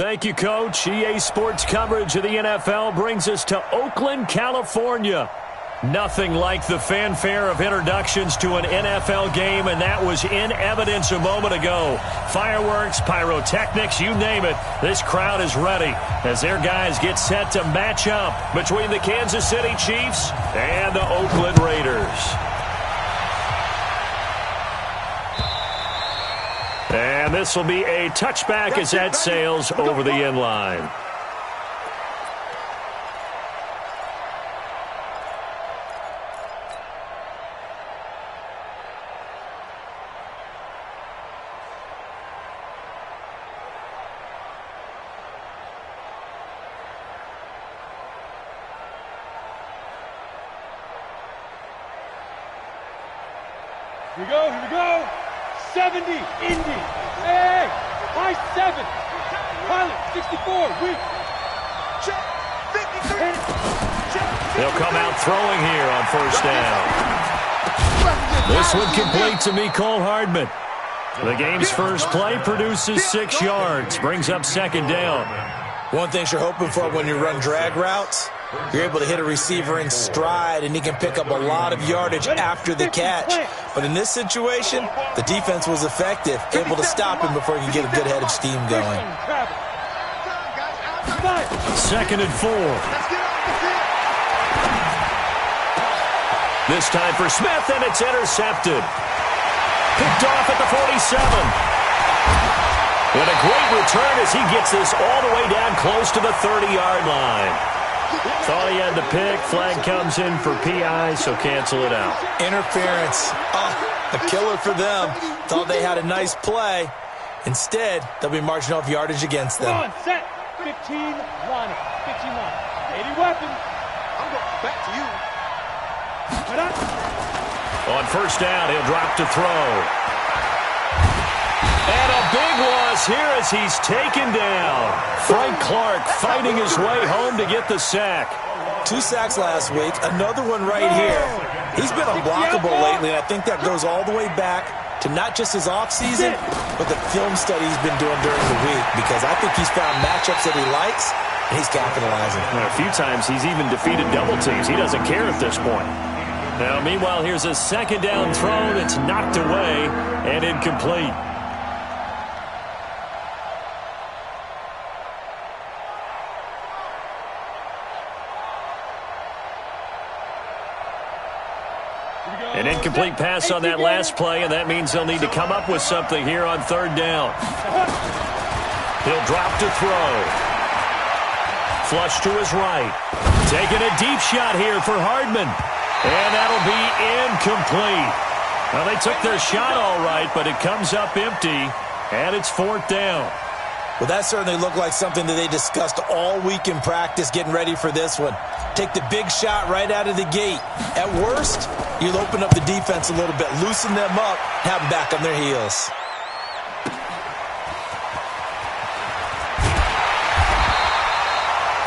Thank you, Coach. EA Sports coverage of the NFL brings us to Oakland, California. Nothing like the fanfare of introductions to an NFL game, and that was in evidence a moment ago. Fireworks, pyrotechnics, you name it. This crowd is ready as their guys get set to match up between the Kansas City Chiefs and the Oakland Raiders. And this will be a touchback as that sails over the end line. Here we go. 70, Indy. Hey, high 7. Pilot, 64, weak. Check, 53. They'll come out throwing here on first down. This one complete to Mecole Hardman. The game's first play produces 6 yards, brings up second down. One thing you're hoping for when you run drag routes, you're able to hit a receiver in stride, and he can pick up a lot of yardage after the catch. But in this situation, the defense was effective, able to stop him before he could get a good head of steam going. 2nd and 4. This time for Smith, and it's intercepted. Picked off at the 47. And a great return as he gets this all the way down close to the 30-yard line. Thought he had the pick. Flag comes in for PI, so cancel it out. Interference. A killer for them. Thought they had a nice play. Instead, they'll be marching off yardage against them. Come on, set. 15 line. 15 line. 80 weapons. I'm going back to you. On first down, he'll drop to throw. And a big loss here as he's taken down. Frank Clark fighting his way home to get the sack. 2 sacks last week, another one right here. He's been unblockable lately, and I think that goes all the way back to not just his offseason, but the film study he's been doing during the week, because I think he's found matchups that he likes, and he's capitalizing. A few times he's even defeated double teams. He doesn't care at this point. Now, meanwhile, here's a second down throw that's knocked away and incomplete. An incomplete pass on that last play, and that means they'll need to come up with something here on third down. He'll drop to throw. Flush to his right. Taking a deep shot here for Hardman. And that'll be incomplete. Well, they took their shot all right, but it comes up empty, and it's 4th down. Well, that certainly looked like something that they discussed all week in practice, getting ready for this one. Take the big shot right out of the gate. At worst, you'll open up the defense a little bit, loosen them up, have them back on their heels.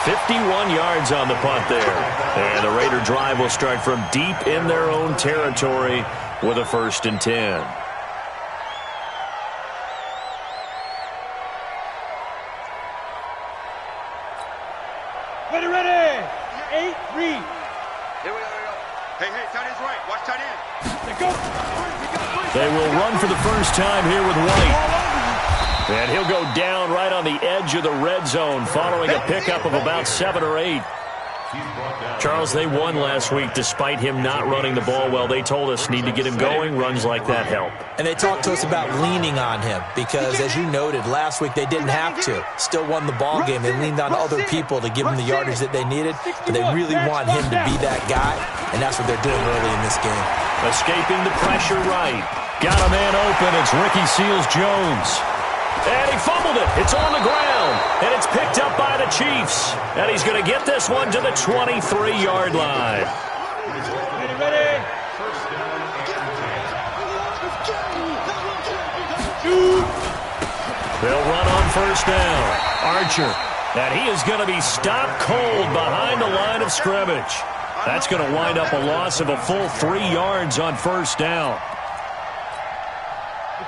"51 yards on the punt there. And the Raider drive will start from deep in their own territory with a 1st and 10. Ready. 8, read. Here we go. Hey, tight end's right. Watch tight end. Go. They will run for the first time here with White. And he'll go down right on the edge of the red zone following a pickup of about 7 or 8. Charles, they won last week despite him not running the ball well. They told us need to get him going. Runs like that help. And they talked to us about leaning on him because, as you noted, last week they didn't have to. Still won the ball game. They leaned on other people to give them the yardage that they needed, but they really want him to be that guy, and that's what they're doing early in this game. Escaping the pressure right. Got a man open. It's Ricky Seals-Jones. And he fumbled it. It's on the ground. And it's picked up by the Chiefs. And he's going to get this one to the 23-yard line. Ready. They'll run on first down. Archer. And he is going to be stopped cold behind the line of scrimmage. That's going to wind up a loss of a full 3 yards on first down.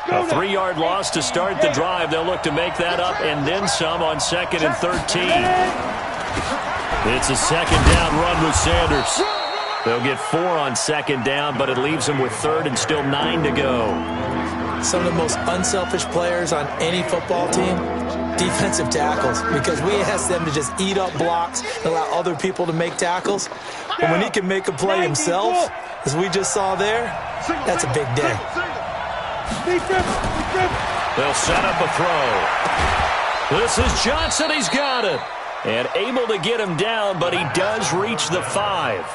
A 3-yard loss to start the drive. They'll look to make that up and then some on 2nd and 13. It's a 2nd down run with Sanders. They'll get 4 on 2nd down, but it leaves them with 3rd and still 9 to go. Some of the most unselfish players on any football team, defensive tackles, because we ask them to just eat up blocks and allow other people to make tackles. But when he can make a play himself, as we just saw there, that's a big day. They'll set up a throw. This is Johnson. He's got it. And able to get him down, but he does reach the 5.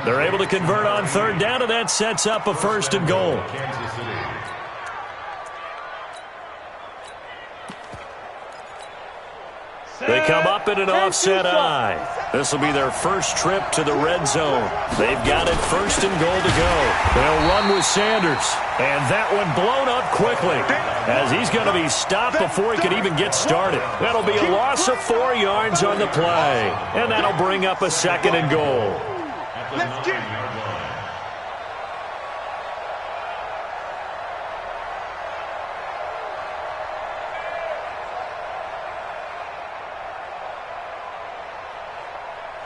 They're able to convert on 3rd down, and that sets up a 1st and goal. They come up in an offset eye. This will be their first trip to the red zone. They've got it 1st and goal to go. They'll run with Sanders. And that one blown up quickly as he's going to be stopped before he could even get started. That'll be a loss of 4 yards on the play. And that'll bring up a 2nd and goal. Let's get it.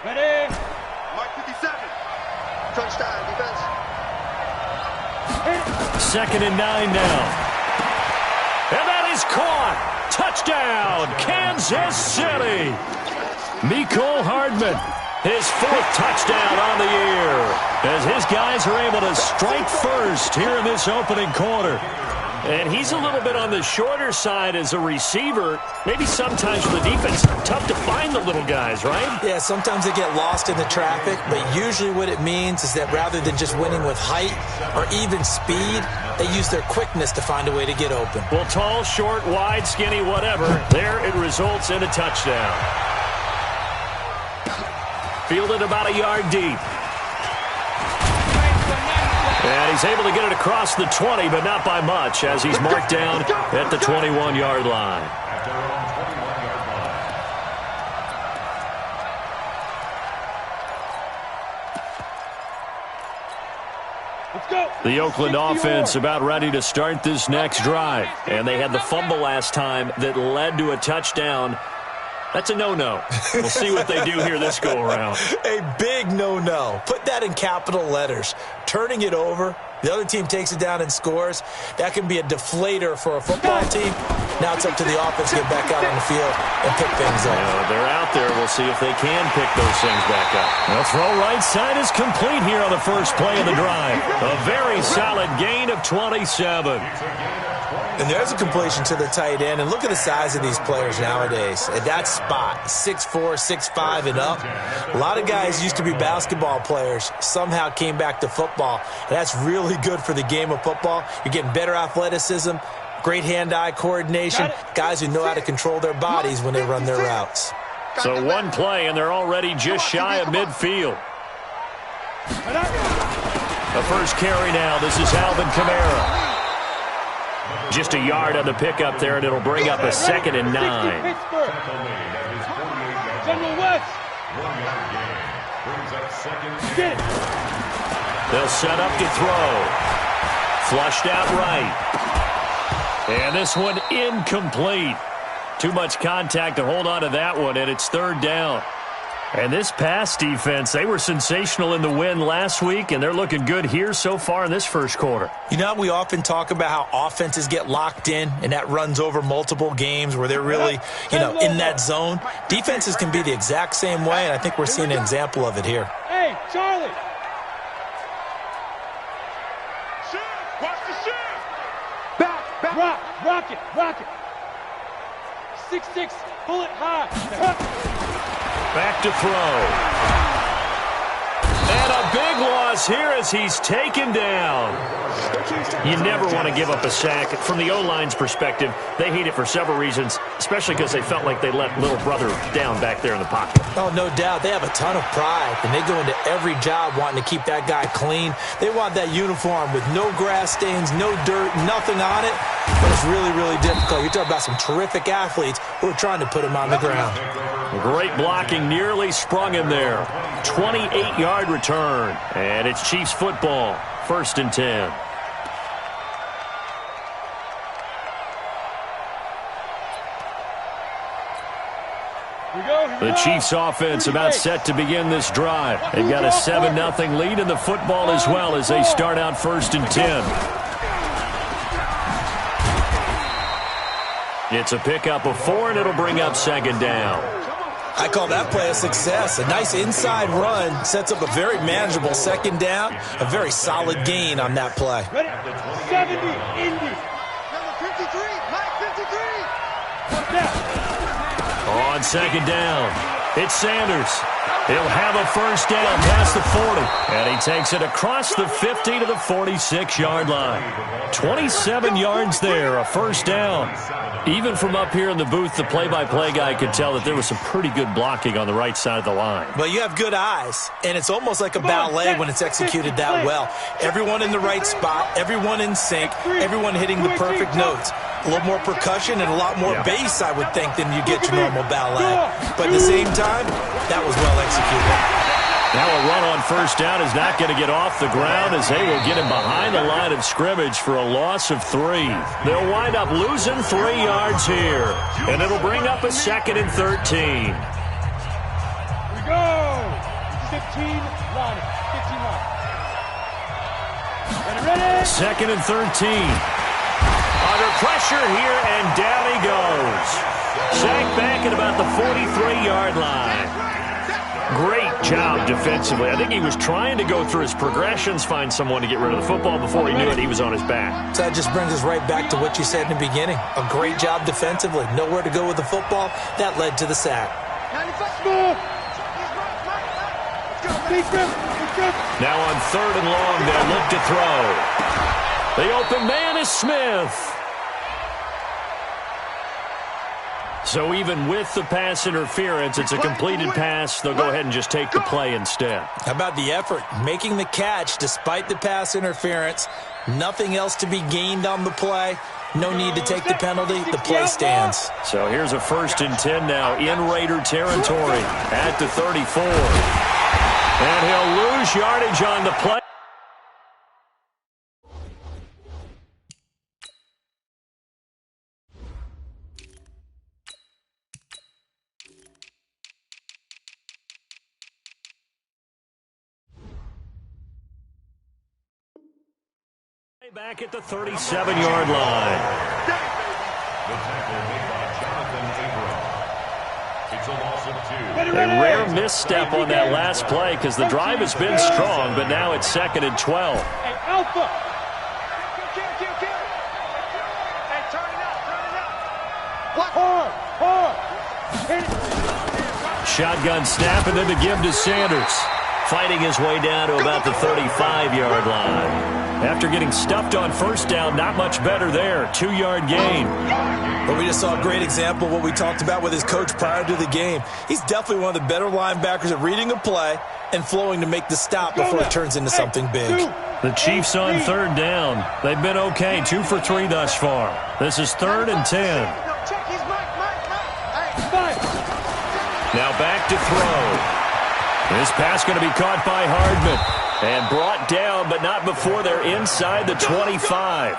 Ready? Mike 57. Touchdown, defense. 2nd and 9 now. And that is caught. Touchdown, Kansas City. Mecole Hardman, his 4th touchdown on the year, as his guys are able to strike first here in this opening quarter. And he's a little bit on the shorter side as a receiver. Maybe sometimes for the defense, tough to find the little guys, right? Yeah, sometimes they get lost in the traffic, but usually what it means is that rather than just winning with height or even speed, they use their quickness to find a way to get open. Well, tall, short, wide, skinny, whatever, there it results in a touchdown. Fielded about a yard deep. And he's able to get it across the 20, but not by much, as he's marked down at the 21-yard line. Let's go. The Oakland offense about ready to start this next drive. And they had the fumble last time that led to a touchdown. That's a no-no. We'll see what they do here this go-around. A big no-no. Put that in capital letters. Turning it over, the other team takes it down and scores. That can be a deflator for a football team. Now it's up to the offense to get back out on the field and pick things up. They're out there. We'll see if they can pick those things back up. The throw right side is complete here on the first play of the drive. A very solid gain of 27. And there's a completion to the tight end. And look at the size of these players nowadays. At that spot, 6'4", 6'5", and up. A lot of guys used to be basketball players, somehow came back to football. And that's really good for the game of football. You're getting better athleticism, great hand-eye coordination, guys who know how to control their bodies when they run their routes. So one play, and they're already just shy of midfield. The first carry now. This is Alvin Kamara. Just a yard on the pickup there, and it'll bring up a 2nd and 9. General West. They'll set up to throw. Flushed out right. And this one incomplete. Too much contact to hold on to that one, and it's 3rd down. And this pass defense, they were sensational in the win last week, and they're looking good here so far in this first quarter. You know, we often talk about how offenses get locked in, and that runs over multiple games where they're really, in that zone. Defenses can be the exact same way, and I think we're seeing an example of it here. Hey, Charlie. Shift. Watch the shift. Back. Rock it. 6'6", pull it high. Back to throw. And a big loss here as he's taken down. You never want to give up a sack. From the O-line's perspective, they hate it for several reasons, especially because they felt like they let little brother down back there in the pocket. Oh, no doubt. They have a ton of pride, and they go into every job wanting to keep that guy clean. They want that uniform with no grass stains, no dirt, nothing on it. But it's really, really difficult. You're talking about some terrific athletes who are trying to put him on the ground. Great blocking, nearly sprung him there. 28-yard return, and it's Chiefs football, 1st and 10. The Chiefs offense about set to begin this drive. They've got a 7-0 lead in the football as well as they start out 1st and 10. It's a pickup of 4, and it'll bring up 2nd down. I call that play a success. A nice inside run sets up a very manageable 2nd down. A very solid gain on that play. Ready? 70, Indy. Number 53, Mike 53. On 2nd down, it's Sanders. He'll have a 1st down past the 40. And he takes it across the 50 to the 46-yard line. 27 yards there, a 1st down. Even from up here in the booth, the play-by-play guy could tell that there was some pretty good blocking on the right side of the line. Well, you have good eyes, and it's almost like a ballet when it's executed that well. Everyone in the right spot, everyone in sync, everyone hitting the perfect notes. A little more percussion and a lot more bass, I would think, than you get your normal ballet. But at the same time, that was well executed. Now a run on 1st down is not going to get off the ground as they will get him behind the line of scrimmage for a loss of 3. They'll wind up losing 3 yards here, and it'll bring up a 2nd and 13. Here we go. 15 line. 15 line. Ready? 2nd and 13. Under pressure here, and down he goes. Sacked back at about the 43-yard line. Great job defensively. I think he was trying to go through his progressions, find someone to get rid of the football. Before he knew it, he was on his back. So that just brings us right back to what you said in the beginning. A great job defensively. Nowhere to go with the football. That led to the sack. Now on 3rd and long, they'll look to throw. The open man is Smith. So even with the pass interference, it's a completed pass. They'll go ahead and just take the play instead. How about the effort? Making the catch despite the pass interference. Nothing else to be gained on the play. No need to take the penalty. The play stands. So here's a 1st and 10 now in Raider territory at the 34. And he'll lose yardage on the play. Back at the 37-yard line. A rare misstep on that last play because the drive has been strong, but now it's 2nd and 12. Hey, Alpha. Hey, turn it up, turn it up. What? Hard. Hit it. Shotgun snap, and then the give to Sanders. Fighting his way down to about the 35-yard line. After getting stuffed on 1st down, not much better there. 2-yard gain. But we just saw a great example of what we talked about with his coach prior to the game. He's definitely one of the better linebackers at reading a play and flowing to make the stop before it turns into something big. The Chiefs on 3rd down. They've been okay, 2 for 3 thus far. This is 3rd and 10. Now back to throw. This pass going to be caught by Hardman. And brought down, but not before they're inside the 25.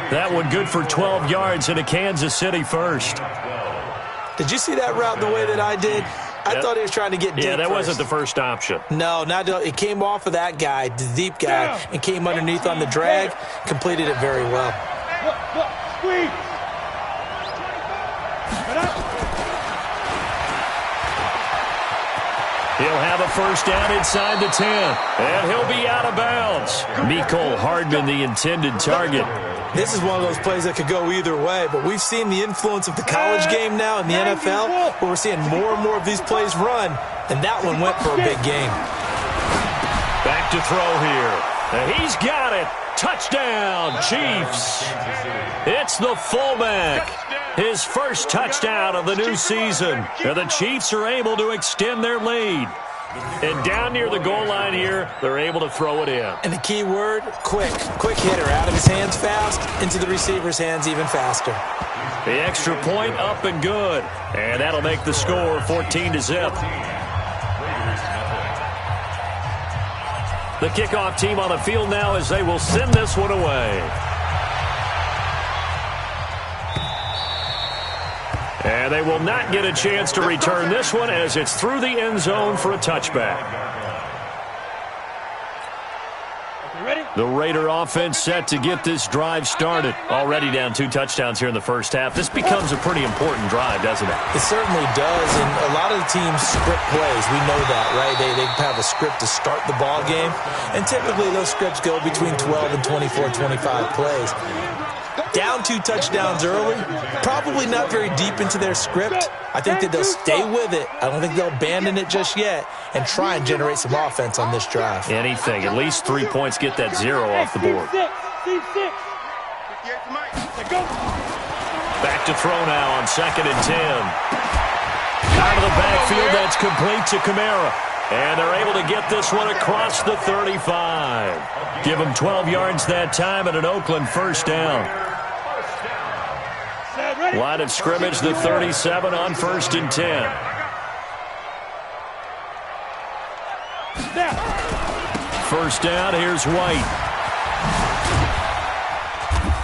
That one good for 12 yards into Kansas City 1st. Did you see that route the way that I did? I thought he was trying to get deep. Yeah, that first. wasn't the first option. No, it came off of that guy, the deep guy, and came underneath on the drag. Completed it very well. Look, squeeze. He'll have a 1st down inside the 10. And he'll be out of bounds. Mecole Hardman, the intended target. This is one of those plays that could go either way, but we've seen the influence of the college game now in the NFL, where we're seeing more and more of these plays run, and that one went for a big gain. Back to throw here. And he's got it. Touchdown, Chiefs. It's the fullback. His first touchdown of the new season. And the Chiefs are able to extend their lead. And down near the goal line here, they're able to throw it in. And the key word, quick. Quick hitter. Out of his hands fast, into the receiver's hands even faster. The extra point up and good. And that'll make the score 14-0. The kickoff team on the field now as they will send this one away. And they will not get a chance to return this one as it's through the end zone for a touchback. The Raider offense set to get this drive started. Already down 2 touchdowns here in the first half. This becomes a pretty important drive, doesn't it? It certainly does, and a lot of the teams script plays. We know that, right? They have a script to start the ball game, and typically those scripts go between 12 and 24, 25 plays. Down 2 touchdowns early, probably not very deep into their script. I think that they'll stay with it. I don't think they'll abandon it just yet and try and generate some offense on this drive. Anything. At least 3 points, get that 0 off the board. Back to throw now on 2nd and 10. Out of the backfield, that's complete to Kamara. And they're able to get this one across the 35. Give them 12 yards that time and an Oakland first down. Line of scrimmage, the 37 on 1st and 10. First down, here's White.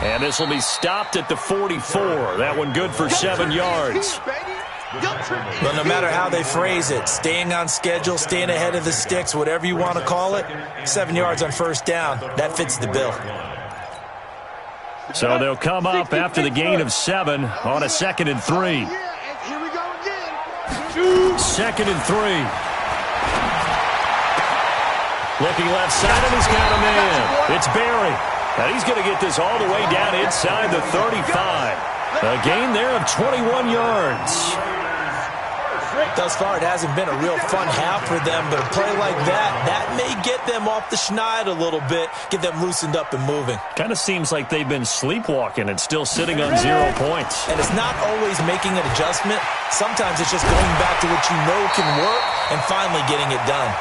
And this will be stopped at the 44. That one good for 7 yards. But no matter how they phrase it, staying on schedule, staying ahead of the sticks, whatever you want to call it, 7 yards on first down, that fits the bill. So they'll come up after the gain of 7 on a 2nd and 3. 2nd and 3. Looking left side, and he's got a man. It's Barry. And he's going to get this all the way down inside the 35. A gain there of 21 yards. Thus far, it hasn't been a real fun half for them, but a play like that may get them off the schneid a little bit, get them loosened up and moving. Kind of seems like they've been sleepwalking and still sitting on 0 points. And it's not always making an adjustment. Sometimes it's just going back to what you know can work and finally getting it done.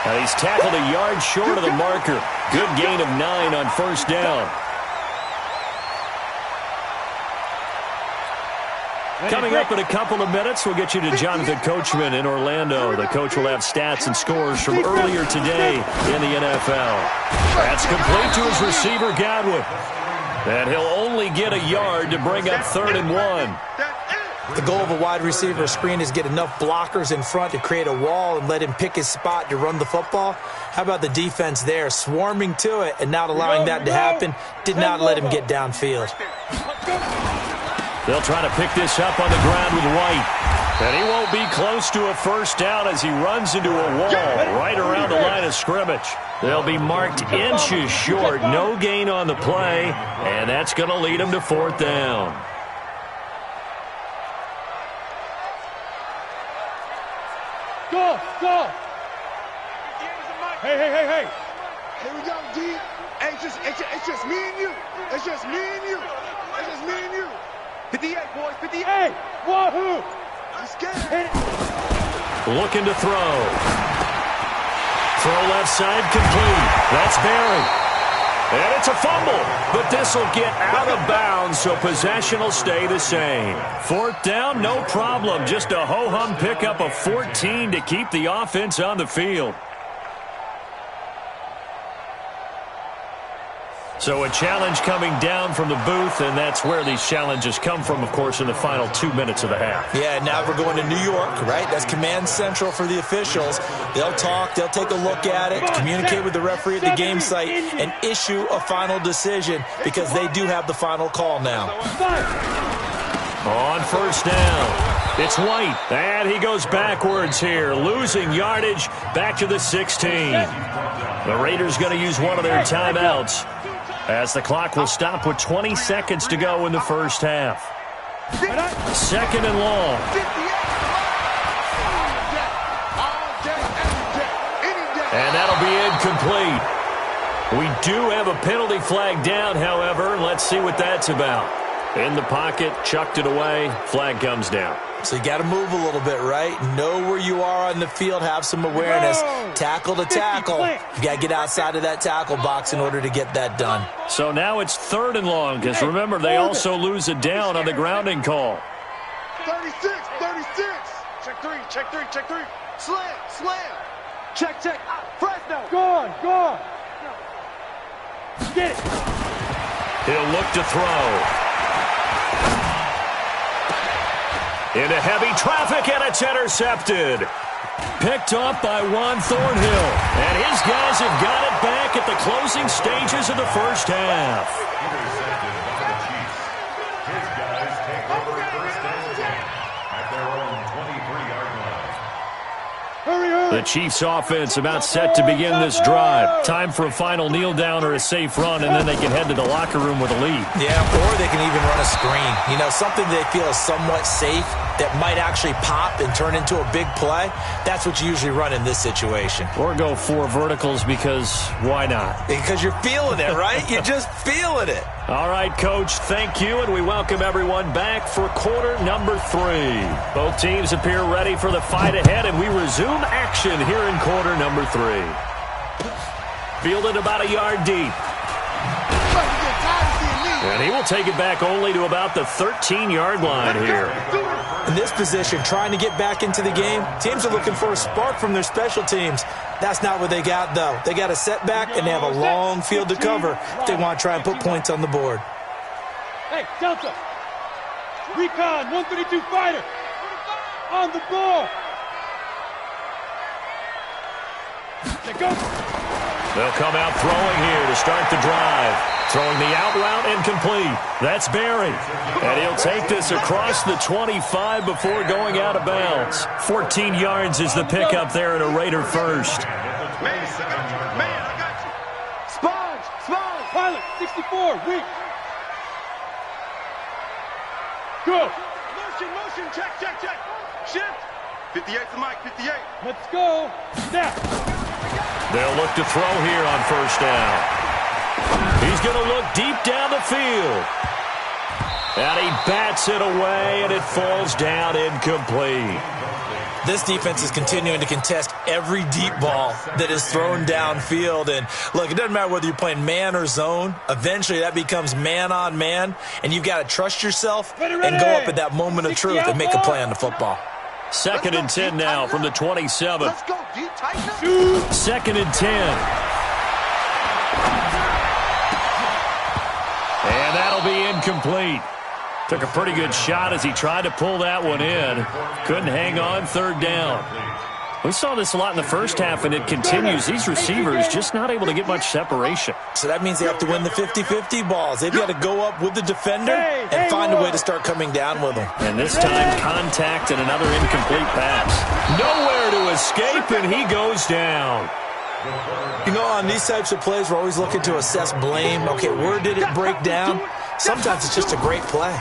Now he's tackled a yard short of the marker. Good gain of 9 on first down. Coming up in a couple of minutes, we'll get you to Jonathan Coachman in Orlando. The coach will have stats and scores from earlier today in the NFL. That's complete to his receiver, Godwin. And he'll only get a yard to bring up 3rd and 1. The goal of a wide receiver screen is get enough blockers in front to create a wall and let him pick his spot to run the football. How about the defense there, swarming to it and not allowing that to happen? Did not let him get downfield. They'll try to pick this up on the ground with White. And he won't be close to a first down as he runs into a wall right around the line of scrimmage. They'll be marked inches short. No gain on the play, and that's going to lead him to 4th down. Go! Hey! Here we go, D. Hey, it's just me and you. It's just me and you. 58, boys, 58. Hey, wahoo! I'm scared. Looking to throw. Throw left side complete. That's Barry. And it's a fumble, but this will get out of bounds, so possession will stay the same. 4th down, no problem. Just a ho-hum pickup of 14 to keep the offense on the field. So a challenge coming down from the booth, and that's where these challenges come from, of course, in the final 2 minutes of the half. Yeah, now we're going to New York, right? That's command central for the officials. They'll talk, they'll take a look at it, communicate with the referee at the game site, and issue a final decision because they do have the final call now. On first down, it's White, and he goes backwards here, losing yardage back to the 16. The Raiders going to use one of their timeouts, as the clock will stop with 20 seconds to go in the first half. 2nd and long. And that'll be incomplete. We do have a penalty flag down, however. Let's see what that's about. In the pocket, chucked it away, flag comes down. So you got to move a little bit, right? Know where you are on the field, have some awareness. Tackle to tackle. You got to get outside of that tackle box in order to get that done. So now it's 3rd and long, because remember, they also lose it down on the grounding call. 36. Check three. Slam. Check. Fresno. Go on. Get it. He'll look to throw. Into heavy traffic, and it's intercepted. Picked off by Juan Thornhill. And his guys have got it back at the closing stages of the first half. Intercepted by the Chiefs. His guys take over first and 10 at their own 23-yard line. Hurry, hurry. The Chiefs offense about set to begin this drive. Time for a final kneel down or a safe run, and then they can head to the locker room with a lead. Yeah, or they can even run a screen. You know, something they feel is somewhat safe that might actually pop and turn into a big play. That's what you usually run in this situation. Or go 4 verticals because why not? Because you're feeling it, right? You're just feeling it. All right, Coach, thank you, and we welcome everyone back for quarter number 3. Both teams appear ready for the fight ahead, and we resume action here in quarter number 3. Fielded about a yard deep. And he will take it back only to about the 13-yard line here. In this position, trying to get back into the game, teams are looking for a spark from their special teams. That's not what they got, though. They got a setback, and they have a long field to cover if they want to try and put points on the board. Hey, Delta. Recon, 132 fighter. On the ball. They go. They'll come out throwing here to start the drive. Throwing the out route incomplete. That's Barry. And he'll take this across the 25 before going out of bounds. 14 yards is the pickup there at a Raider first. Man, I got you. Sponge. Pilot, 64, weak. Go. Motion, check. Shift. 58's the mic, 58. Let's go. Snap. They'll look to throw here on first down. He's going to look deep down the field. And he bats it away, and it falls down incomplete. This defense is continuing to contest every deep ball that is thrown downfield. And, look, it doesn't matter whether you're playing man or zone. Eventually, that becomes man on man, and you've got to trust yourself and go up at that moment of truth and make a play on the football. 2nd and 10 now from the 27. Let's go, deep, tighten up. 2nd and 10. And that'll be incomplete. Took a pretty good shot as he tried to pull that one in. Couldn't hang on, 3rd down. We saw this a lot in the first half, and it continues. These receivers just not able to get much separation. So that means they have to win the 50-50 balls. They've got to go up with the defender and find a way to start coming down with them. And this time, contact and another incomplete pass. Nowhere to escape, and he goes down. You know, on these types of plays, we're always looking to assess blame. Okay, where did it break down? Sometimes it's just a great play.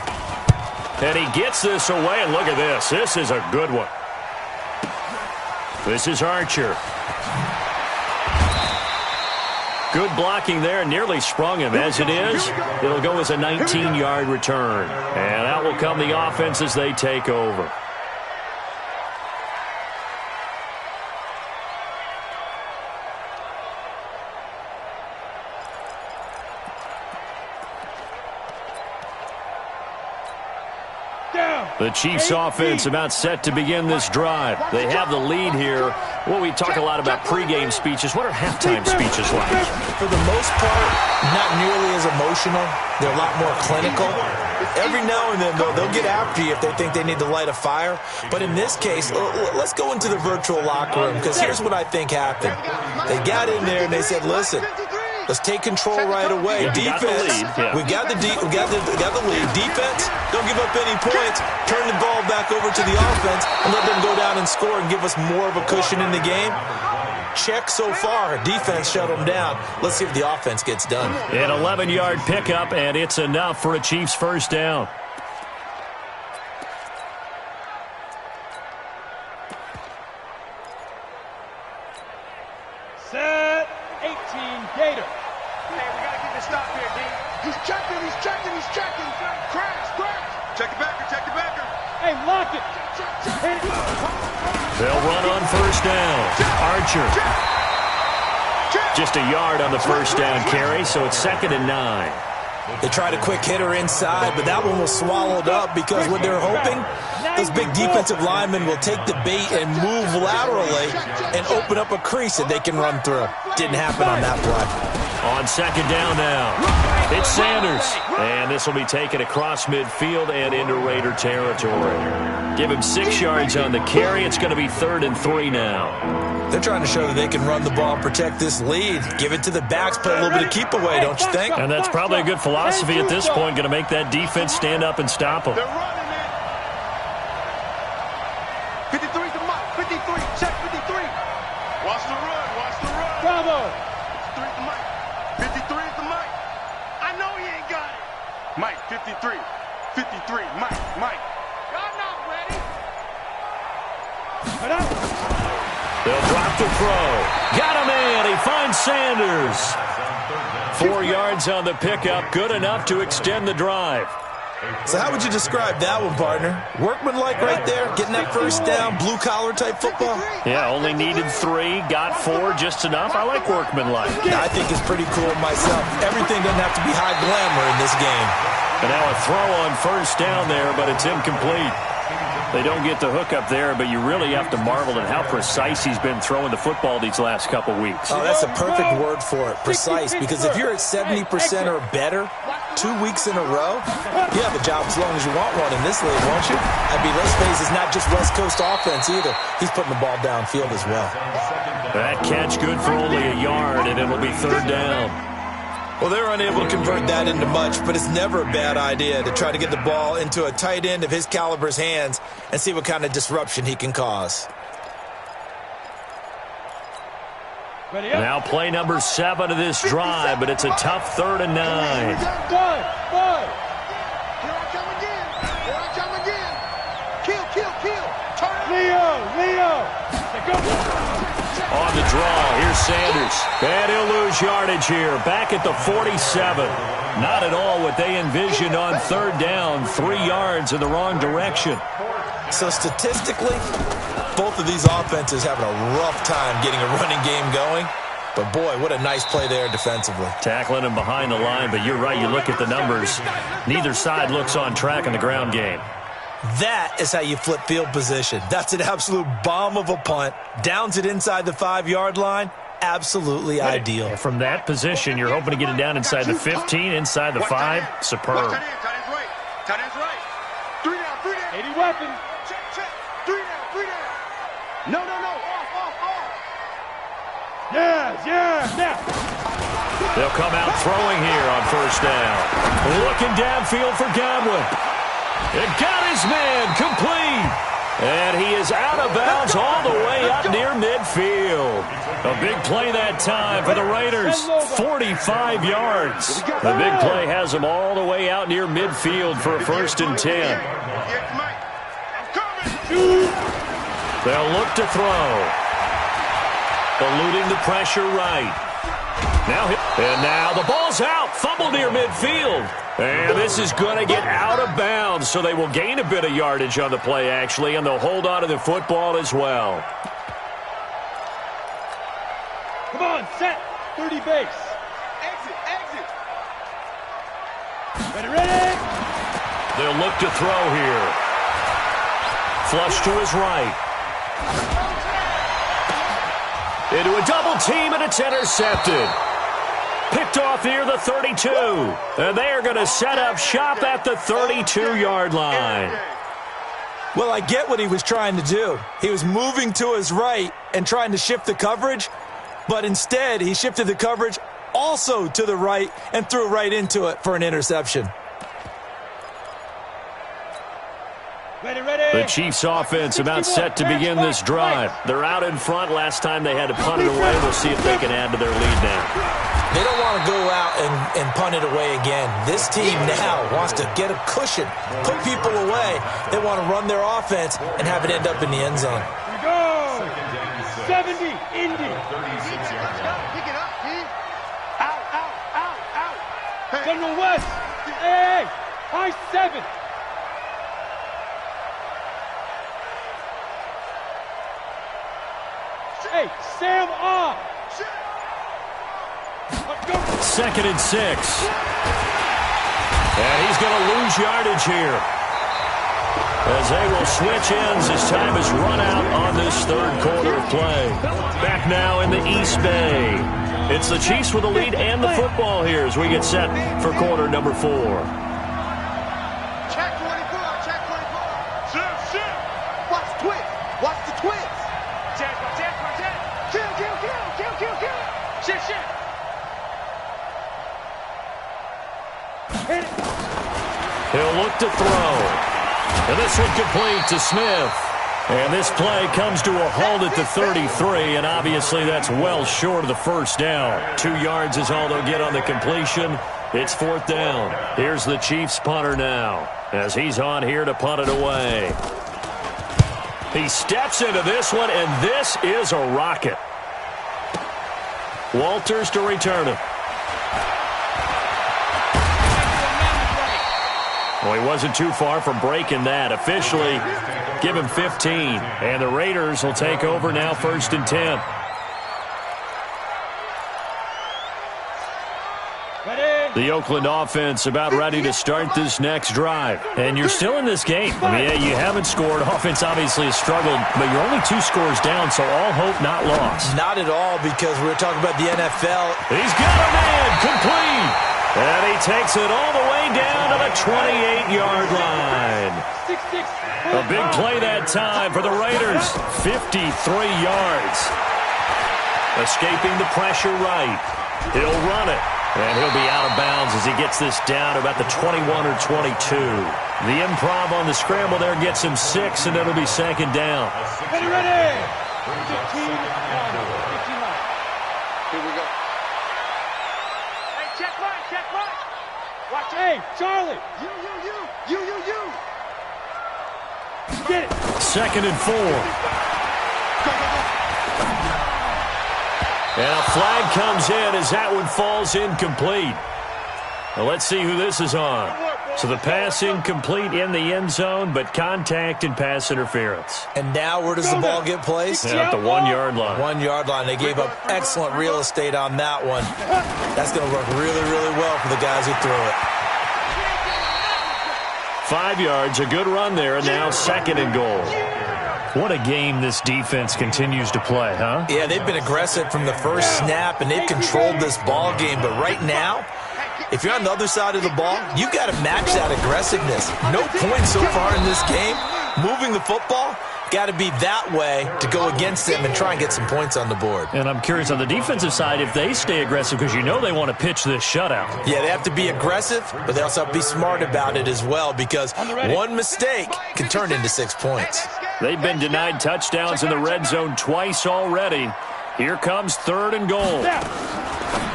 And he gets this away, and look at this. This is a good one. This is Archer. Good blocking there, nearly sprung him. As it is, it'll go as a 19-yard return. And out will come the offense as they take over. The Chiefs offense about set to begin this drive. They have the lead here. Well, we talk a lot about pregame speeches. What are halftime speeches like? For the most part, not nearly as emotional. They're a lot more clinical. Every now and then, though, they'll get after you if they think they need to light a fire. But in this case, let's go into the virtual locker room, because here's what I think happened. They got in there and they said, listen, let's take control right away. Defense, we got the lead. Defense, don't give up any points. Turn the ball back over to the offense and let them go down and score and give us more of a cushion in the game. Check so far. Defense shut them down. Let's see if the offense gets done. An 11-yard pickup, and it's enough for a Chiefs first down. Set. 18, Gator. Hey, we got to get this stop here, D. He's checking. Crash. Check it backer. Hey, lock it. Hit it. They'll run on first down. Archer. Just a yard on the first down carry, so it's 2nd and 9. They tried a quick hitter inside, but that one was swallowed up because what they're hoping, those big defensive linemen will take the bait and move laterally and open up a crease that they can run through. Didn't happen on that play. On second down now, it's Sanders. And this will be taken across midfield and into Raider territory. Give him 6 yards on the carry. It's going to be 3rd and 3 now. They're trying to show that they can run the ball and protect this lead. Give it to the backs, play a little bit of keep away, don't you think? And that's probably a good philosophy at this point, going to make that defense stand up and stop them. They're running it. 53 to Mike. 53. Check 53. Watch the run. Watch the run. Bravo. 53 to Mike. 53 to Mike. I know he ain't got it. Mike, 53. 53. Mike. Y'all not ready. Put up. They'll drop the throw. Got him in. He finds Sanders. 4 yards on the pickup. Good enough to extend the drive. So how would you describe that one, partner? Workmanlike right there, getting that first down, blue-collar type football? Yeah, only needed 3, got 4, just enough. I like workmanlike. I think it's pretty cool myself. Everything doesn't have to be high glamour in this game. And now a throw on first down there, but it's incomplete. They don't get the hook up there, but you really have to marvel at how precise he's been throwing the football these last couple weeks. Oh, that's a perfect word for it, precise, because if you're at 70% or better 2 weeks in a row, you have a job as long as you want one in this league, won't you? I mean, let's face it, it's not just West Coast offense either. He's putting the ball downfield as well. That catch good for only a yard, and it'll be 3rd down. Well, they're unable to convert that into much, but it's never a bad idea to try to get the ball into a tight end of his caliber's hands and see what kind of disruption he can cause. Now play number 7 of this drive, but it's a tough 3rd and 9. One. Here I come again. Here I come again. Kill. Turn. Leo. Go. On the draw, here's Sanders. And he'll lose yardage here, back at the 47. Not at all what they envisioned on 3rd down, 3 yards in the wrong direction. So statistically, both of these offenses having a rough time getting a running game going. But boy, what a nice play there defensively. Tackling him behind the line, but you're right, you look at the numbers. Neither side looks on track in the ground game. That is how you flip field position. That's an absolute bomb of a punt. Downs it inside the 5-yard line. Absolutely ideal. From that position, you're hoping to get it down inside the 15, inside the 5. Superb. Tight end's right. 3 down. 80 weapon. Check. 3 down. No. Off. Yeah. They'll come out throwing here on 1st down. Looking downfield for Godwin. It got his man complete. And he is out of bounds all the way up near midfield. A big play that time for the Raiders. 45 yards. The big play has them all the way out near midfield for a 1st and 10. Yes, Mike. I'm coming. They'll look to throw. Eluding the pressure right. Now the ball's out. Fumble near midfield. And this is going to get out of bounds, so they will gain a bit of yardage on the play, actually, and they'll hold on to the football as well. Come on, set. 30 base. Exit. Ready. They'll look to throw here. Flush to his right. Into a double team, and it's intercepted. Picked off near the 32. And they are going to set up shop at the 32-yard line. Well, I get what he was trying to do. He was moving to his right and trying to shift the coverage, but instead he shifted the coverage also to the right and threw right into it for an interception. The Chiefs offense about set to begin this drive. They're out in front. Last time they had to punt it away. We'll see if they can add to their lead now. They don't want to go out and punt it away again. This team now wants to get a cushion, put people away. They want to run their offense and have it end up in the end zone. Here we go. 70, Indy. Pick it up, T. Out. General West. Hey. High 7. Hey, Sam off. 2nd and 6. And he's going to lose yardage here, as they will switch ends as time is run out on this 3rd quarter of play. Back now in the East Bay. It's the Chiefs with the lead and the football here as we get set for quarter number 4. Check 24, check 24. Shift, shift. Watch the twist. Watch the twist. Check. Kill. Shift, shift. Hit it. He'll look to throw. And this one complete to Smith. And this play comes to a halt at the 33, and obviously that's well short of the first down. 2 yards is all they'll get on the completion. It's 4th down. Here's the Chiefs punter now as he's on here to punt it away. He steps into this one, and this is a rocket. Walters to return it. Well, he wasn't too far from breaking that. Officially, give him 15. And the Raiders will take over now, 1st and 10. The Oakland offense about ready to start this next drive. And you're still in this game. I mean, yeah, you haven't scored. Offense obviously has struggled, but you're only 2 scores down, so all hope not lost. Not at all, because we're talking about the NFL. He's got a man complete. And he takes it all the way down to the 28-yard line. A big play that time for the Raiders. 53 yards. Escaping the pressure right. He'll run it. And he'll be out of bounds as he gets this down to about the 21 or 22. The improv on the scramble there gets him 6, and it'll be 2nd down. Ready. 15 line. Here we go. Hey, check right. Watch. Hey, Charlie. You. Get it. 2nd and 4. And a flag comes in as that one falls incomplete. Now let's see who this is on. So the pass incomplete in the end zone, but contact and pass interference. And now where does the ball get placed? At the 1-yard line. 1-yard line. They gave up excellent real estate on that one. That's going to work really, really well for the guys who threw it. 5 yards, a good run there, and now 2nd and goal. What a game this defense continues to play, huh? Yeah, they've been aggressive from the first snap, and they've controlled this ball game. But right now, if you're on the other side of the ball, you got to match that aggressiveness. No points so far in this game. Moving the football, got to be that way to go against them and try and get some points on the board. And I'm curious on the defensive side if they stay aggressive, because you know they want to pitch this shutout. Yeah, they have to be aggressive, but they also have to be smart about it as well, because one mistake can turn into 6 points. They've been denied touchdowns in the red zone twice already. Here comes 3rd and goal.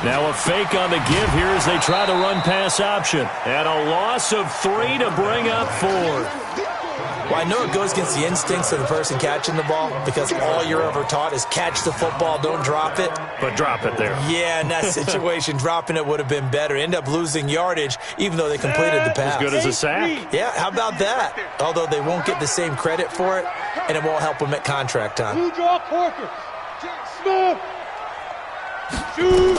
Now a fake on the give here as they try to run pass option. And a loss of 3 to bring up 4th. Well, I know it goes against the instincts of the person catching the ball, because all you're ever taught is catch the football, don't drop it. But drop it there. Yeah, in that situation, dropping it would have been better. End up losing yardage, even though they completed the pass. As good as a sack. Yeah, how about that? Although they won't get the same credit for it, and it won't help them at contract time. Blue draw Corker. Smith. Shoot.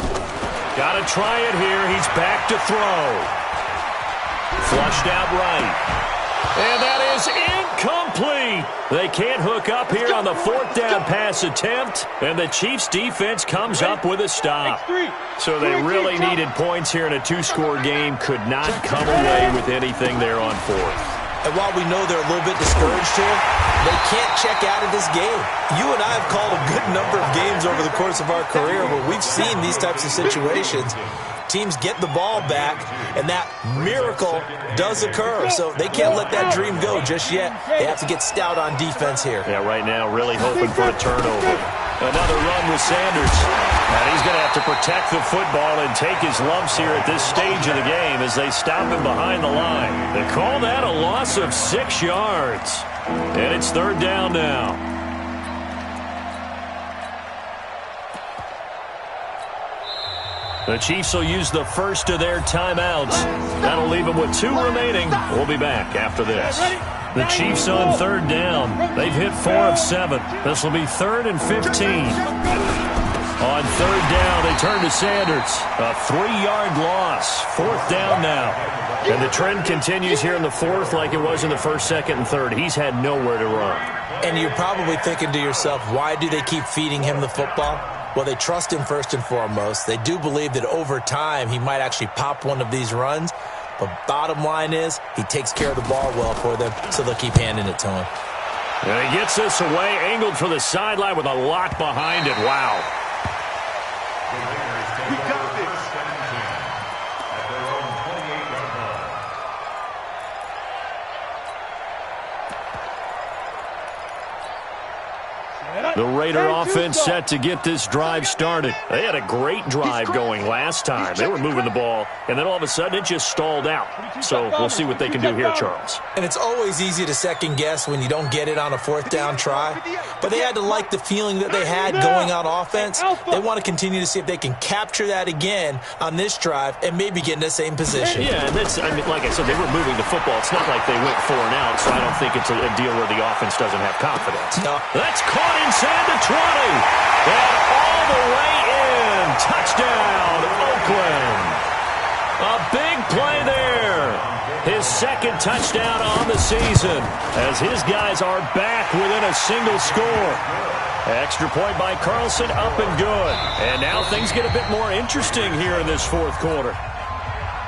Got to try it here. He's back to throw. Flushed out right. And that is incomplete. They can't hook up here on the 4th down pass attempt, and the Chiefs defense comes up with a stop. So they really needed points here in a 2-score game. Could not come away with anything there on 4th. And while we know they're a little bit discouraged here, they can't check out of this game. You and I have called a good number of games over the course of our career where we've seen these types of situations. Teams get the ball back, and that miracle does occur. So they can't let that dream go just yet. They have to get stout on defense here. Yeah, right now really hoping for a turnover. Another run with Sanders. And he's going to have to protect the football and take his lumps here at this stage of the game as they stop him behind the line. They call that a loss of 6 yards. And it's 3rd down now. The Chiefs will use the first of their timeouts. That'll leave them with 2 remaining. We'll be back after this. The Chiefs on 3rd down. They've hit 4 of 7. This will be 3rd and 15. On 3rd down, they turn to Sanders. A 3-yard loss. 4th down now. And the trend continues here in the 4th like it was in the 1st, 2nd, and 3rd. He's had nowhere to run. And you're probably thinking to yourself, why do they keep feeding him the football? Well, they trust him first and foremost. They do believe that over time he might actually pop one of these runs. But bottom line is he takes care of the ball well for them, so they'll keep handing it to him. And he gets this away, angled for the sideline with a lot behind it. Wow. We got this. At their own 28-yard line. The Raider offense set to get this drive started. They had a great drive going last time. They were moving the ball, and then all of a sudden it just stalled out. So we'll see what they can do here, Charles. And it's always easy to second guess when you don't get it on a fourth down try. But they had to like the feeling that they had going on offense. They want to continue to see if they can capture that again on this drive and maybe get in the same position. Yeah, and that's, I mean, like I said, they were moving the football. It's not like they went 4 and out, so I don't think it's a deal where the offense doesn't have confidence. No. That's caught inside the 20. And all the way in. Touchdown, Oakland. A big play there. His second touchdown on the season as his guys are back within a single score. Extra point by Carlson, up and good. And now things get a bit more interesting here in this fourth quarter.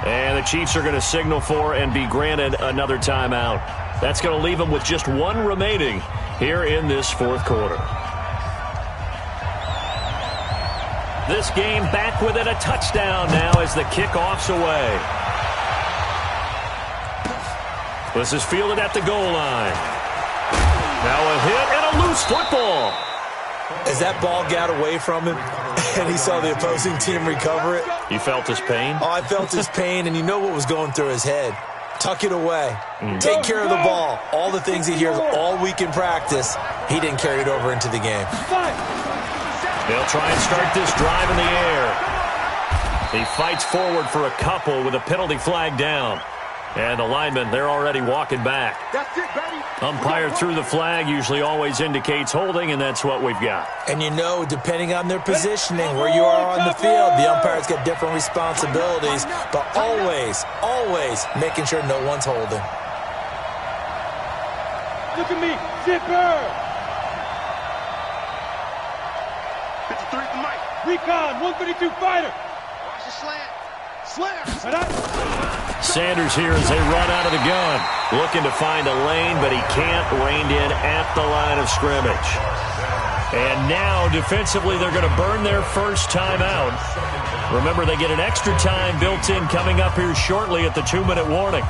And the Chiefs are going to signal for and be granted another timeout. That's going to leave them with just one remaining here in this fourth quarter. This game back within a touchdown now as the kickoff's away. This is fielded at the goal line. Now a hit and a loose football. As that ball got away from him and he saw the opposing team recover it. You felt his pain? Oh, I felt his pain, and you know what was going through his head. Tuck it away. Take care of the ball. All the things he hears all week in practice, he didn't carry it over into the game. They'll try and start this drive in the air. He fights forward for a couple with a penalty flag down. And the linemen, they're already walking back. That's it, baby. Umpire through the flag usually always indicates holding, and that's what we've got. And you know, depending on their positioning, where you are on the field, the umpire's got different responsibilities, but always, always making sure no one's holding. Look at me, zipper. 53 to Mike. Recon, 132 fighter. Watch the slant. Slam. Sanders here as they run out of the gun. Looking to find a lane, but he can't. Reined in at the line of scrimmage. And now, defensively, they're going to burn their first timeout. Remember, they get an extra time built in coming up here shortly at the 2-minute warning.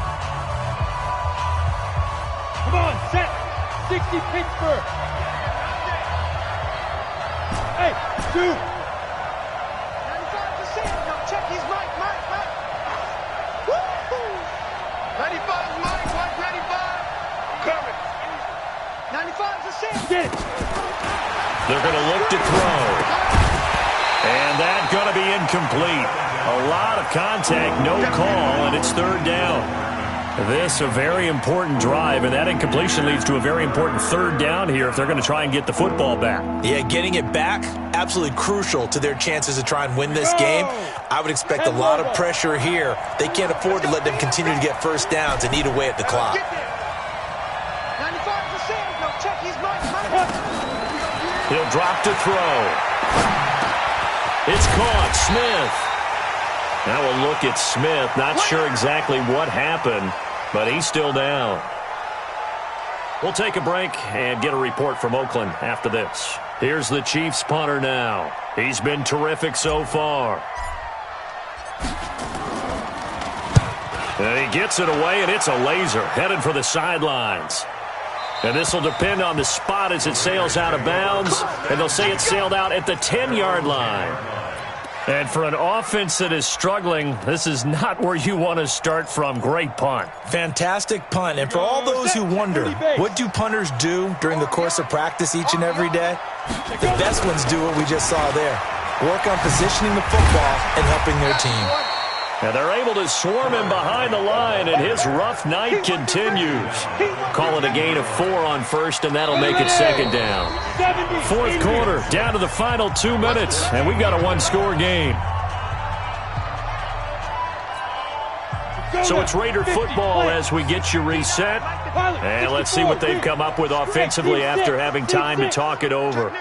Come on, set. 60 Pittsburgh. Hey, 2. 95%. Now check his Mike. 95 Mike. 195. Coming. 95%. Get it. They're going to look to throw. And that's going to be incomplete. A lot of contact, no call, and it's third down. This a very important drive, and that incompletion leads to a very important third down here if they're going to try and get the football back. Yeah, getting it back, absolutely crucial to their chances to try and win this game. I would expect a lot of pressure here. They can't afford to let them continue to get first downs and eat away at the clock. 95%. Now check his Mike. He'll drop to throw. It's caught. Smith. Now a look at Smith. Not sure exactly what happened, but he's still down. We'll take a break and get a report from Oakland after this. Here's the Chiefs punter now. He's been terrific so far. And he gets it away, and it's a laser headed for the sidelines. And this will depend on the spot as it sails out of bounds. And they'll say it sailed out at the 10-yard line. And for an offense that is struggling, this is not where you want to start from. Great punt. Fantastic punt. And for all those who wonder, what do punters do during the course of practice each and every day? The best ones do what we just saw there. Work on positioning the football and helping their team. And they're able to swarm him behind the line, and his rough night continues. Call it a gain of 4 on first, and that'll make it second down. Fourth quarter, down to the final 2 minutes, and we've got a one-score game. So it's Raider football as we get you reset. And let's see what they've come up with offensively after having time to talk it over.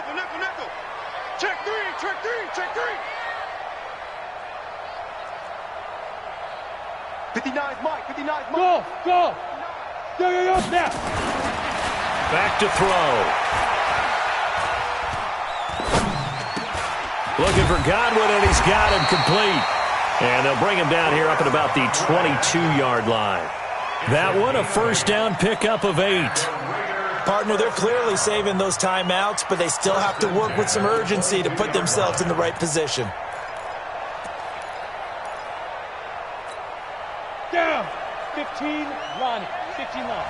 Check 3. Go, go. Yo, now. Back to throw. Looking for Godwin, and he's got him complete. And they'll bring him down here up at about the 22-yard line. That one, a first down pickup of 8. Partner, they're clearly saving those timeouts, but they still have to work with some urgency to put themselves in the right position. Down. 15, Lonnie. 15 line.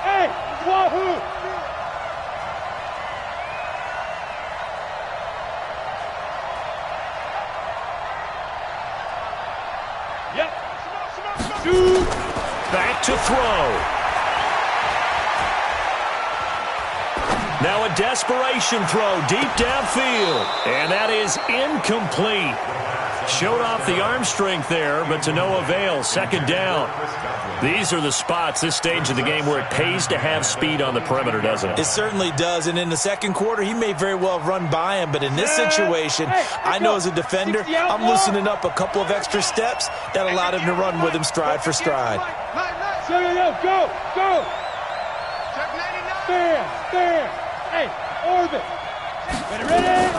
Hey, Wahoo! Yep. Shoot. Back to throw. Now a desperation throw deep downfield. And that is incomplete. Showed off the arm strength there, but to no avail. Second down. These are the spots, this stage of the game, where it pays to have speed on the perimeter, doesn't it? It certainly does, and in the second quarter, he may very well run by him, but in this situation, I know as a defender, I'm loosening up a couple of extra steps that allowed him to run with him stride for stride. Go, go. Stand. Hey, orbit. Ready?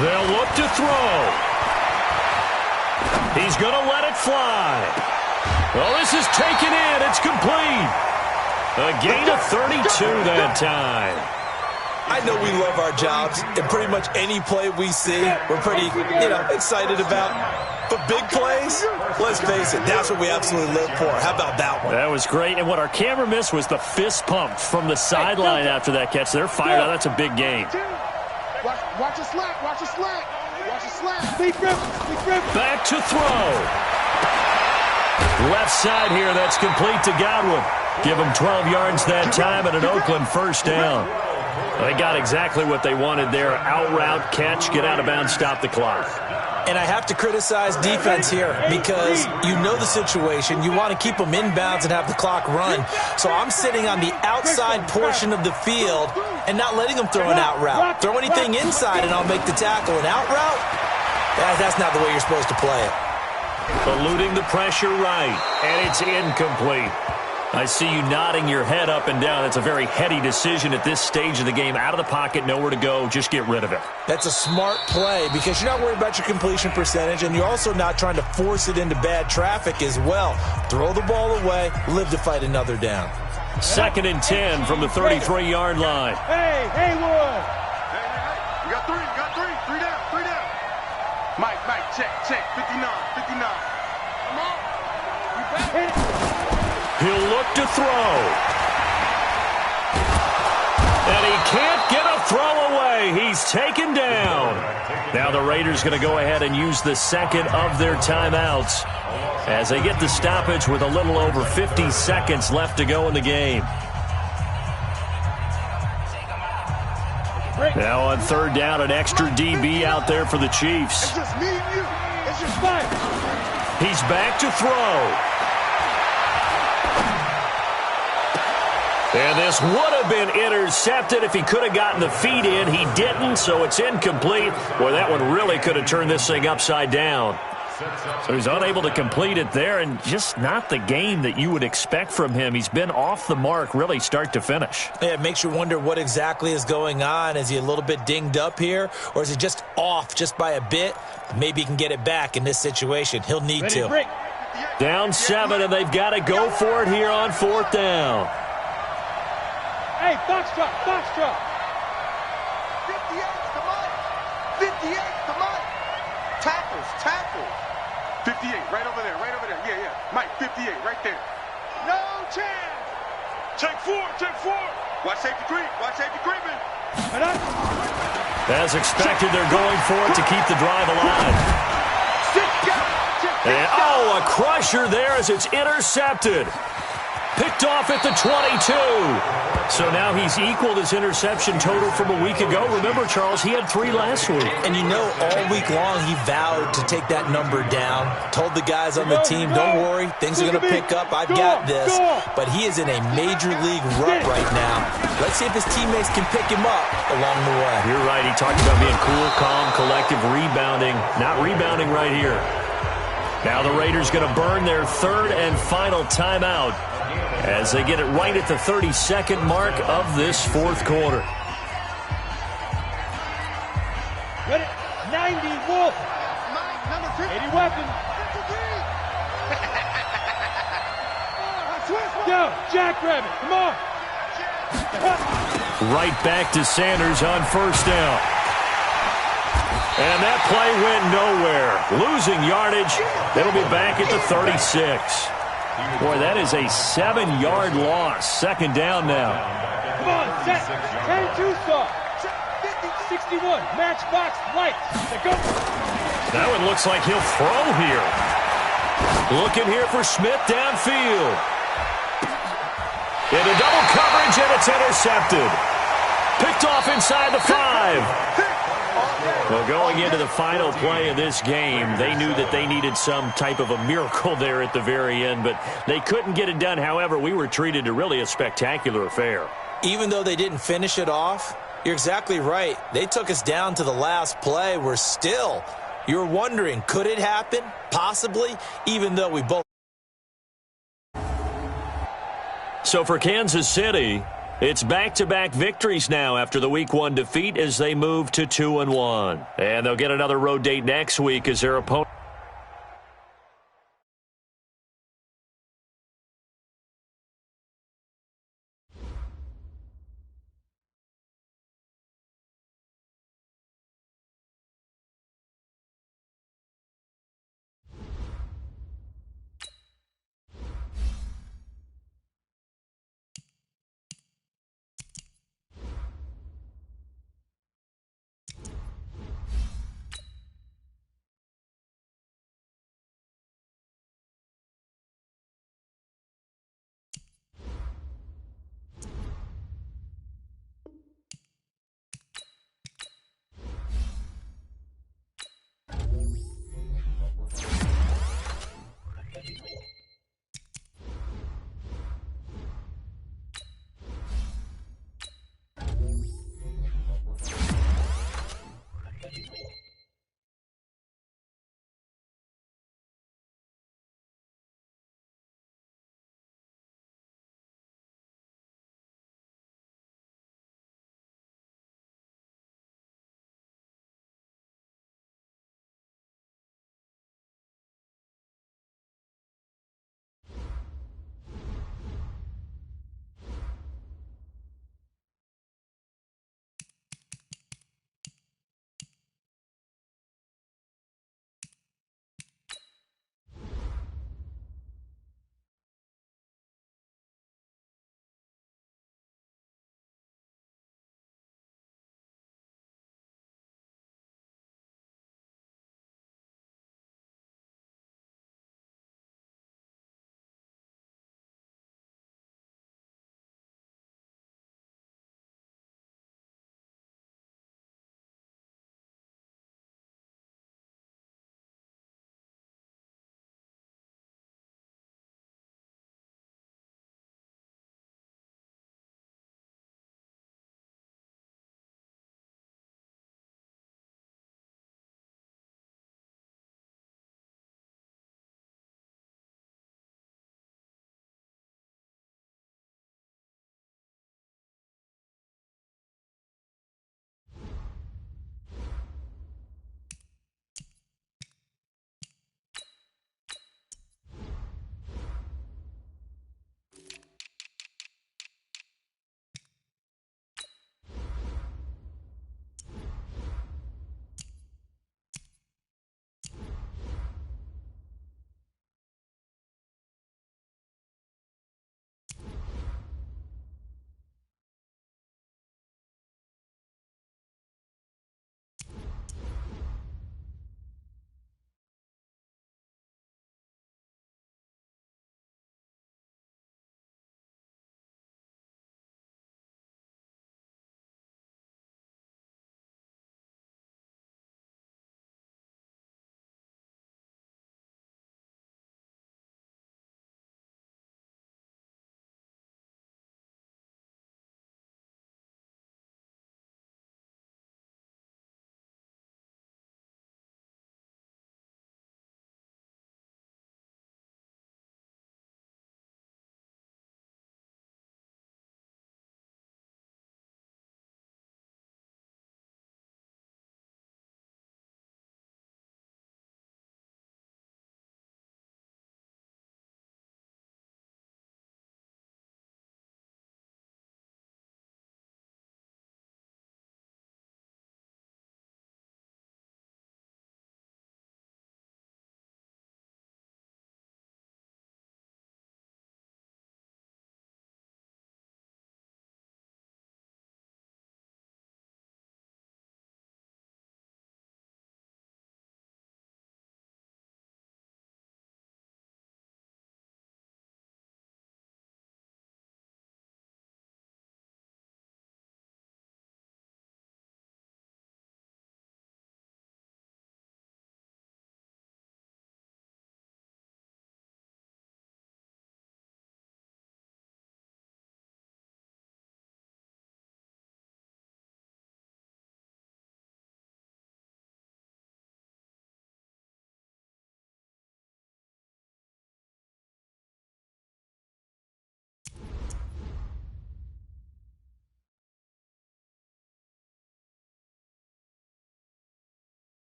They'll look to throw. He's going to let it fly. Well, this is taken in. It's complete. A gain of 32 that time. I know we love our jobs, and pretty much any play we see, we're pretty, excited about. But big plays, let's face it, that's what we absolutely live for. How about that one? That was great. And what our camera missed was the fist pump from the sideline after that catch. They're fired out. That's a big game. Watch your slack. Watch your slack. Watch your slack. Back to throw. Left side here, that's complete to Godwin. Give him 12 yards that time and an Oakland first down. They got exactly what they wanted there. Out route, catch, get out of bounds, stop the clock. And I have to criticize defense here because you know the situation. You want to keep them inbounds and have the clock run. So I'm sitting on the outside portion of the field and not letting them throw an out route. Throw anything inside and I'll make the tackle. An out route? That's not the way you're supposed to play it. Eluding the pressure right, and it's incomplete. I see you nodding your head up and down. It's a very heady decision at this stage of the game. Out of the pocket, nowhere to go. Just get rid of it. That's a smart play because you're not worried about your completion percentage, and you're also not trying to force it into bad traffic as well. Throw the ball away, live to fight another down. 2nd and 10 from the 33-yard line. Hey, Haywood. You got three. Three down. Mike, check. 59. Come on. He'll look to throw. And he can't get a throw away. He's taken down. Now the Raiders going to go ahead and use the second of their timeouts as they get the stoppage with a little over 50 seconds left to go in the game. Now on 3rd down, an extra DB out there for the Chiefs. It's just me and you. It's just fine. He's back to throw. And this would have been intercepted if he could have gotten the feet in. He didn't, so it's incomplete. Boy, that one really could have turned this thing upside down. So he's unable to complete it there, and just not the game that you would expect from him. He's been off the mark really start to finish. Yeah, it makes you wonder what exactly is going on. Is he a little bit dinged up here, or is he just off just by a bit? Maybe he can get it back in this situation. He'll need to. Down 7, and they've got to go for it here on 4th down. Hey, box drop. 58, come on. 58, come on. Tackles. 58, right over there. Yeah. Mike, 58, right there. No chance. Take four. Watch safety creeping. As expected, they're going for it to keep the drive alive. And, a crusher there as it's intercepted. Picked off at the 22. So now he's equaled his interception total from a week ago. Remember, Charles, he had 3 last week. And you know, all week long he vowed to take that number down. Told the guys on the team, don't worry, things are going to pick up. I've got this. But he is in a major league rut right now. Let's see if his teammates can pick him up along the way. You're right. He talked about being cool, calm, collective, rebounding. Not rebounding right here. Now the Raiders going to burn their 3rd and final timeout as they get it right at the 32nd mark of this fourth quarter. Ready? 90 Wolf. 80 weapon. Go, Jackrabbit, come on. Right back to Sanders on first down. And that play went nowhere. Losing yardage. It'll be back at the 36. Boy, that is a 7-yard loss. Second down now. Come on, set. 10-2 stop. 61, matchbox light. Go. That one looks like he'll throw here. Looking here for Smith downfield. Into double coverage, and it's intercepted. Picked off inside the 5. Well, going into the final play of this game, they knew that they needed some type of a miracle there at the very end, but they couldn't get it done. However, we were treated to really a spectacular affair. Even though they didn't finish it off, you're exactly right. They took us down to the last play. We're still, you're wondering, could it happen? Possibly, even though we both. So for Kansas City, it's back-to-back victories now after the Week 1 defeat as they move to 2-1. And they'll get another road date next week as their opponent.